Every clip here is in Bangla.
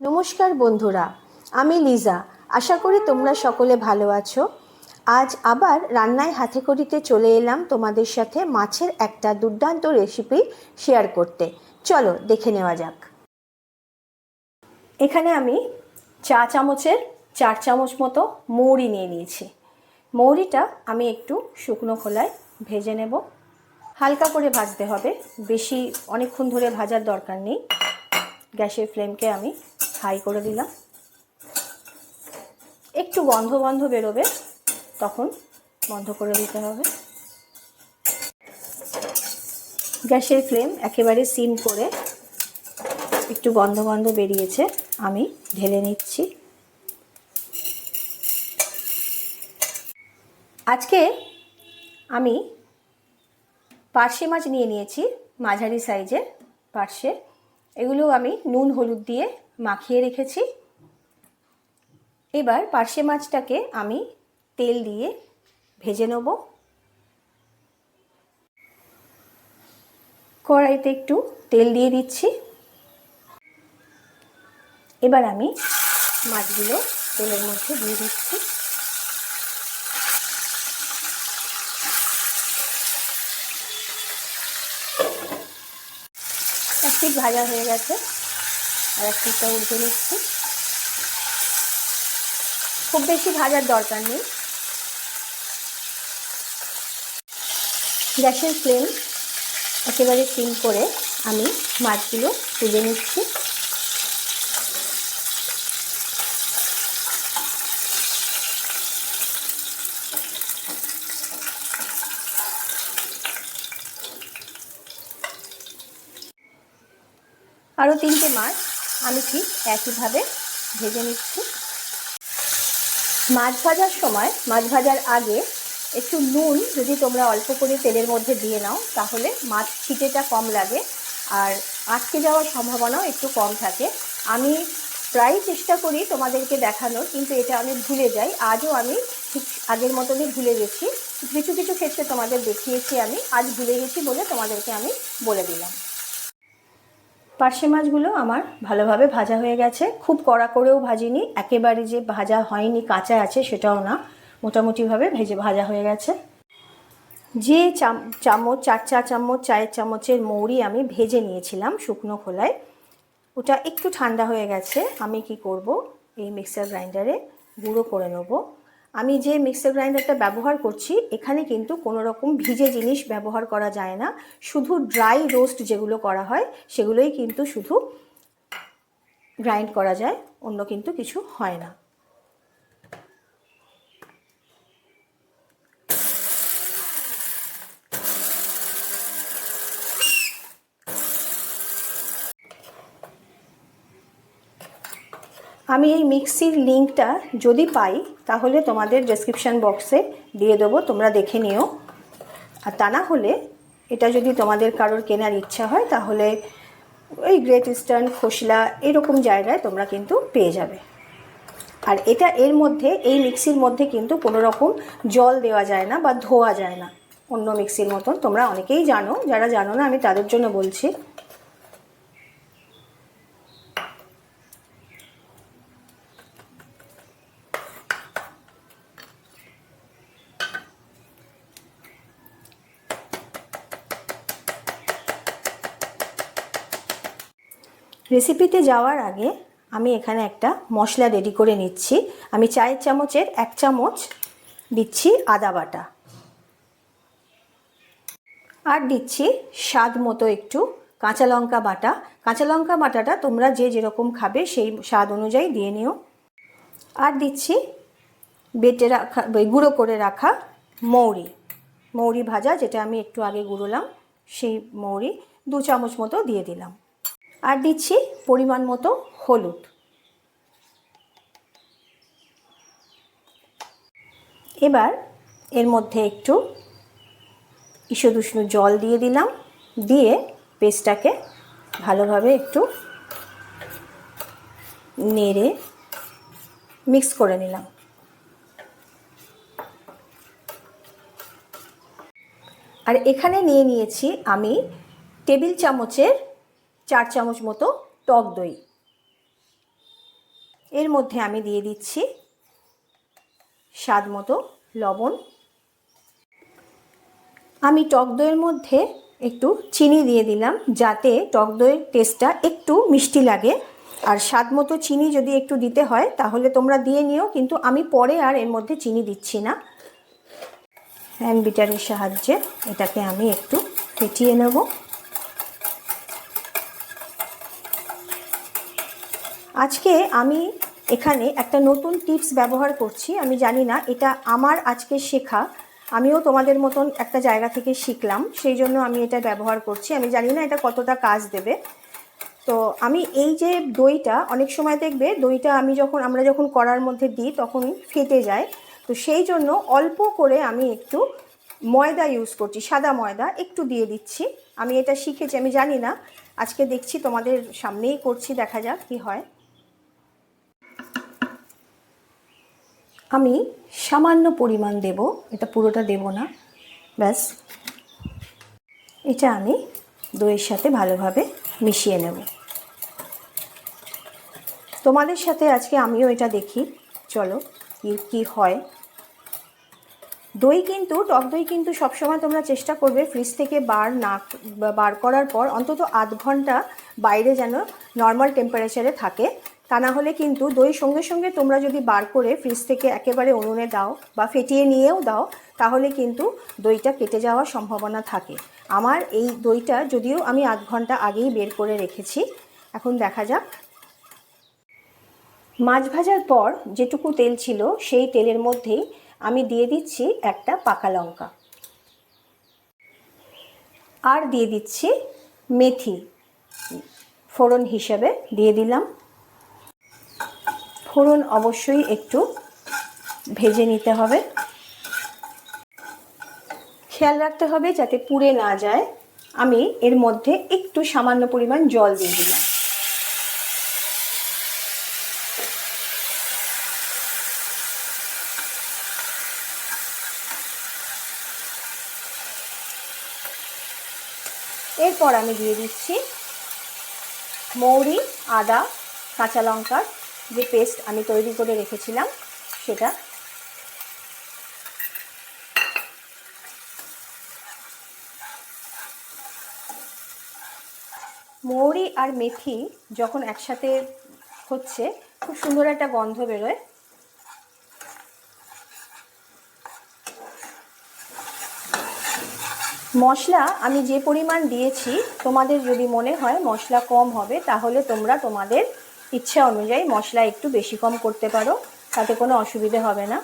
নমস্কার বন্ধুরা, আমি লিজা। আশা করি তোমরা সকলে ভালো আছো। আজ আবার রান্নায় হাতেখড়িতে চলে এলাম তোমাদের সাথে মাছের একটা দুর্দান্ত রেসিপি শেয়ার করতে। চলো দেখে নেওয়া যাক। এখানে আমি চা চামচের 4 চামচ মতো মৌরি নিয়ে নিয়েছি। মৌরিটা আমি একটু শুকনো খোলায় ভেজে নেব। হালকা করে ভাজতে হবে, বেশি অনেকক্ষণ ধরে ভাজার দরকার নেই। গ্যাসের ফ্লেমকে আমি হাই করে দিলাম। একটু গন্ধ গন্ধ বেরোবে, তখন বন্ধ করে দিতে হবে। গ্যাসের ফ্লেম একেবারে সিম করে একটু গন্ধ গন্ধ বেরিয়েছে, আমি ঢেলে নিচ্ছি। আজকে আমি পার্শে মাছ নিয়ে নিয়েছি, মাঝারি সাইজের পার্শে। এগুলো আমি নুন হলুদ দিয়ে মাখিয়ে রেখেছি। এবার পার্শে মাছটাকে আমি তেল দিয়ে ভেজে নেব। কড়াইতে একটু তেল দিয়ে দিচ্ছি। এবার আমি মাছগুলো তেলের মধ্যে দিয়ে দিচ্ছি। এক পিঠ ভাজা হয়ে গেছে, আর এক পিঠটা উল্টে নিচ্ছি। খুব বেশি ভাজার দরকার নেই। গ্যাসের ফ্লেম একেবারে সিম করে আমি মাছগুলো তুলে নিচ্ছি। আরও 3টে মাছ আমি ঠিক একইভাবে ভেজে নিচ্ছি। মাছ ভাজার সময়, মাছ ভাজার আগে একটু নুন যদি তোমরা অল্প করে তেলের মধ্যে দিয়ে নাও, তাহলে মাছ ছিটেটা কম লাগে আর আটকে যাওয়ার সম্ভাবনাও একটু কম থাকে। আমি প্রায় চেষ্টা করি তোমাদেরকে দেখানোর, কিন্তু এটা আমি ভুলে যাই। আজও আমি ঠিক আগের মতনই ভুলে গেছি। কিছু কিছু ক্ষেত্রে তোমাদের দেখিয়েছি, আমি আজ ভুলে গেছি বলে তোমাদেরকে আমি বলে দিলাম। পার্শে মাছগুলো আমার ভালোভাবে ভাজা হয়ে গেছে। খুব কড়া করেও ভাজিনি, একেবারে যে ভাজা হয়নি কাঁচা আছে সেটাও না, মোটামুটিভাবে ভাজা হয়ে গেছে। যে চামচ 4 চা চামচ চায়ের চামচের মৌরি আমি ভেজে নিয়েছিলাম শুকনো খোলায়, ওটা একটু ঠান্ডা হয়ে গেছে। আমি কি করব, এই মিক্সার গ্রাইন্ডারে গুঁড়ো করে নেব। আমি যে মিক্সার গ্রাইন্ডারটা ব্যবহার করছি, এখানে কিন্তু কোনো রকম ভিজে জিনিস ব্যবহার করা যায় না। শুধু ড্রাই রোস্ট যেগুলো করা হয় সেগুলোই কিন্তু শুধু গ্রাইন্ড করা যায়, অন্য কিন্তু কিছু হয় না। আমি এই মিক্সির লিঙ্কটা যদি পাই তাহলে তোমাদের ডেসক্রিপশান বক্সে দিয়ে দেবো, তোমরা দেখে নিও। আর তা না হলে এটা যদি তোমাদের কারোর কেনার ইচ্ছা হয় তাহলে ওই গ্রেট ইস্টার্ন, খোসলা এরকম জায়গায় তোমরা কিন্তু পেয়ে যাবে। আর এটা এর মধ্যে, এই মিক্সির মধ্যে কিন্তু কোনো রকম জল দেওয়া যায় না বা ধোয়া যায় না অন্য মিক্সির মতন। তোমরা অনেকেই জানো, যারা জানো না আমি তাদের জন্য বলছি। রেসিপিতে যাওয়ার আগে আমি এখানে একটা মশলা রেডি করে নিচ্ছি। আমি চায়ের চামচের 1 চামচ দিচ্ছি আদা বাটা, আর দিচ্ছি স্বাদ মতো একটু কাঁচা লঙ্কা বাটা। কাঁচা লঙ্কা বাটাটা তোমরা যে যেরকম খাবে সেই স্বাদ অনুযায়ী দিয়ে নিও। আর দিচ্ছি বেটে রাখা, গুঁড়ো করে রাখা মৌরি ভাজা, যেটা আমি একটু আগে গুঁড়োলাম, সেই মৌরি 2 চামচ মতো দিয়ে দিলাম। আর দিচ্ছি পরিমাণ মতো হলুদ। এবার এর মধ্যে একটু ঈষৎ উষ্ণ জল দিয়ে দিলাম, দিয়ে পেস্টটাকে ভালোভাবে একটু নেড়ে মিক্স করে নিলাম। আর এখানে নিয়ে নিয়েছি আমি টেবিল চামচের 4 চামচ মতো টক দই। এর মধ্যে আমি দিয়ে দিচ্ছি স্বাদ মতো লবণ। আমি টক দইয়ের মধ্যে একটু চিনি দিয়ে দিলাম যাতে টক দইয়ের টেস্টটা একটু মিষ্টি লাগে। আর স্বাদ মতো চিনি যদি একটু দিতে হয় তাহলে তোমরা দিয়ে নিও, কিন্তু আমি পরে আর এর মধ্যে চিনি দিচ্ছি না। হ্যান্ড বিটারের সাহায্যে এটাকে আমি একটু ফেটিয়ে নেব। আজকে আমি এখানে একটা নতুন টিপস ব্যবহার করছি। আমি জানি না, এটা আমার আজকে শেখা, আমিও তোমাদের মতন একটা জায়গা থেকে শিখলাম, সেই জন্য আমি এটা ব্যবহার করছি। আমি জানি না এটা কতটা কাজ দেবে। তো আমি এই যে দইটা, অনেক সময় দেখবে দইটা আমরা যখন কড়ার মধ্যে দিই তখন ফেটে যায়, তো সেই জন্য অল্প করে আমি একটু ময়দা ইউজ করছি, সাদা ময়দা একটু দিয়ে দিচ্ছি। আমি এটা শিখেছি, আমি জানি না, আজকে দেখছি তোমাদের সামনেই করছি, দেখা যাক কি হয়। আমি সামান্য পরিমাণ দেব, এটা পুরোটা দেব না, ব্যাস। এটা আমি দইয়ের সাথে ভালোভাবে মিশিয়ে নেব। তোমাদের সাথে আজকে আমিও এটা দেখি, চলো কি হয়। দই কিন্তু, টক দই কিন্তু সবসময় তোমরা চেষ্টা করবে ফ্রিজ থেকে বার করার পর অন্তত আধ ঘন্টা বাইরে যেন নর্মাল টেম্পারেচারে থাকে। তা না হলে কিন্তু দই সঙ্গে সঙ্গে তোমরা যদি বার করে ফ্রিজ থেকে একেবারে উনুনে দাও বা ফেটিয়ে নিয়েও দাও, তাহলে কিন্তু দইটা কেটে যাওয়ার সম্ভাবনা থাকে। আমার এই দইটা যদিও আমি আধ ঘন্টা আগেই বের করে রেখেছি। এখন দেখা যাক। মাছ ভাজার পর যেটুকু তেল ছিল সেই তেলের মধ্যেই আমি দিয়ে দিচ্ছি একটা পাকা লঙ্কা, আর দিয়ে দিচ্ছি মেথি, ফোড়ন হিসেবে দিয়ে দিলাম। ফোড়ন অবশ্যই একটু ভেজে নিতে হবে, খেয়াল রাখতে হবে যাতে পুড়ে না যায়। আমি এর মধ্যে একটু সামান্য পরিমাণ জল দিয়ে দিলাম। এরপর আমি দিয়ে দিচ্ছি মৌরি, আদা, কাঁচা লঙ্কার যে পেস্ট আমি তৈরি করে রেখেছিলাম সেটা। মৌরি আর মেথি যখন একসাথে হচ্ছে খুব সুন্দর একটা গন্ধ বেরোয়। মশলা আমি যে পরিমাণ দিয়েছি, তোমাদের যদি মনে হয় মশলা কম হবে তাহলে তোমরা তোমাদের ইচ্ছা অনুযায়ী মশলা একটু বেশি কম করতে পারো, তাতে কোনো অসুবিধে হবে না।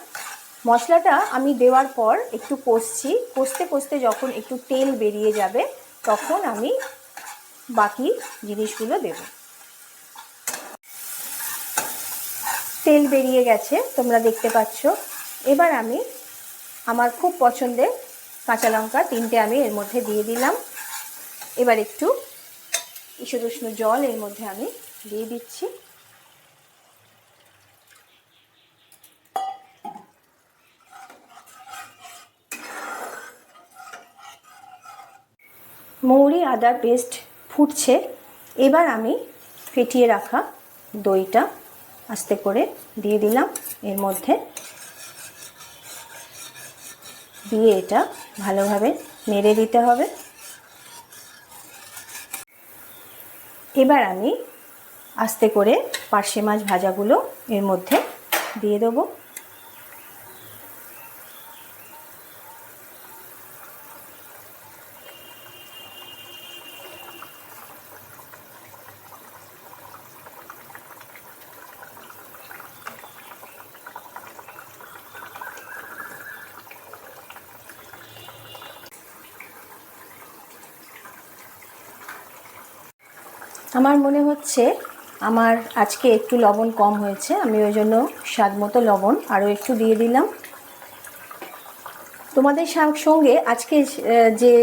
মশলাটা আমি দেওয়ার পর একটু কষছি, কষতে কষতে যখন একটু তেল বেরিয়ে যাবে তখন আমি বাকি জিনিসগুলো দেব। তেল বেরিয়ে গেছে, তোমরা দেখতে পাচ্ছ। এবার আমি আমার খুব পছন্দের কাঁচা লঙ্কা 3টে আমি এর মধ্যে দিয়ে দিলাম। এবার একটু ঈষৎ উষ্ণ জল এর মধ্যে আমি দিয়ে দিচ্ছি। মৌরি আদার পেস্ট ফুটছে, এবার আমি ফেটিয়ে রাখা দইটা আস্তে করে দিয়ে দিলাম এর মধ্যে, দিয়ে এটা ভালোভাবে নেড়ে দিতে হবে। এবার আমি আস্তে করে পার্শে মাছ ভাজাগুলো এর মধ্যে দিয়ে দেবো। আমার মনে হচ্ছে আমার আজকে একটু লবণ কম হয়েছে, আমি ওই জন্য স্বাদ মতো লবণ আরও একটু দিয়ে দিলাম। তোমাদের সঙ্গে আজকে যে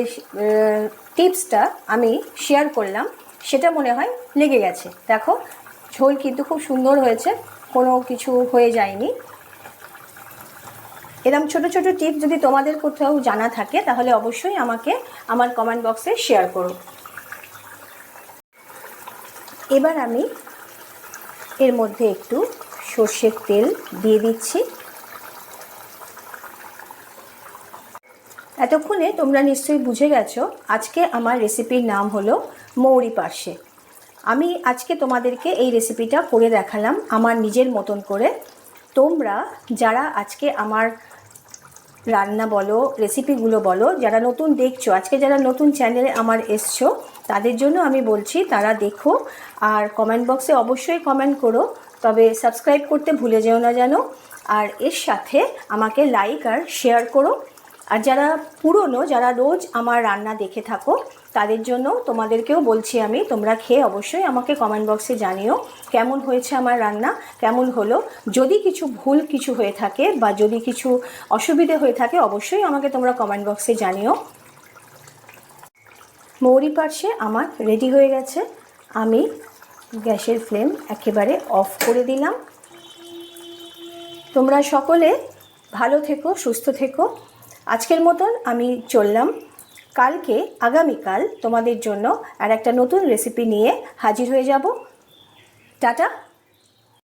টিপসটা আমি শেয়ার করলাম সেটা মনে হয় লেগে গেছে। দেখো ঝোল কিন্তু খুব সুন্দর হয়েছে, কোনো কিছু হয়ে যায়নি। এরকম ছোট ছোট টিপস যদি তোমাদের কোথাও জানা থাকে তাহলে অবশ্যই আমাকে আমার কমেন্ট বক্সে শেয়ার করো। এবার আমি এর মধ্যে একটু সর্ষের তেল দিয়ে দিচ্ছি। এতক্ষণে তোমরা নিশ্চয়ই বুঝে গেছো আজকে আমার রেসিপির নাম হলো মৌরি পার্শে। আমি আজকে তোমাদেরকে এই রেসিপিটা করে দেখালাম আমার নিজের মতন করে। তোমরা যারা আজকে আমার রান্না বলো, রেসিপিগুলো বলো, যারা নতুন দেখছো, আজকে যারা নতুন চ্যানেলে আমার এসছো, তাদের জন্য আমি বলছি তারা দেখো আর কমেন্ট বক্সে অবশ্যই কমেন্ট করো, তবে সাবস্ক্রাইব করতে ভুলে যেও না যেন। আর এর সাথে আমাকে লাইক আর শেয়ার করো। আর যারা পুরনো, যারা রোজ আমার রান্না দেখে থাকো, তাদের জন্য তোমাদেরকেও বলছি আমি, তোমরা খেয়ে অবশ্যই আমাকে কমেন্ট বক্সে জানিও কেমন হয়েছে আমার রান্না, কেমন হলো। যদি কিছু ভুল কিছু হয়ে থাকে বা যদি কিছু অসুবিধে হয়ে থাকে অবশ্যই আমাকে তোমরা কমেন্ট বক্সে জানিও। মৌরি পার্শে আমার রেডি হয়ে গেছে। আমি গ্যাসের ফ্লেম একেবারে অফ করে দিলাম। তোমরা সকলে ভালো থেকো, সুস্থ থেকো। আজকের মতন আমি চললাম। কালকে, আগামীকাল তোমাদের জন্য আর একটা নতুন রেসিপি নিয়ে হাজির হয়ে যাব। টাটা।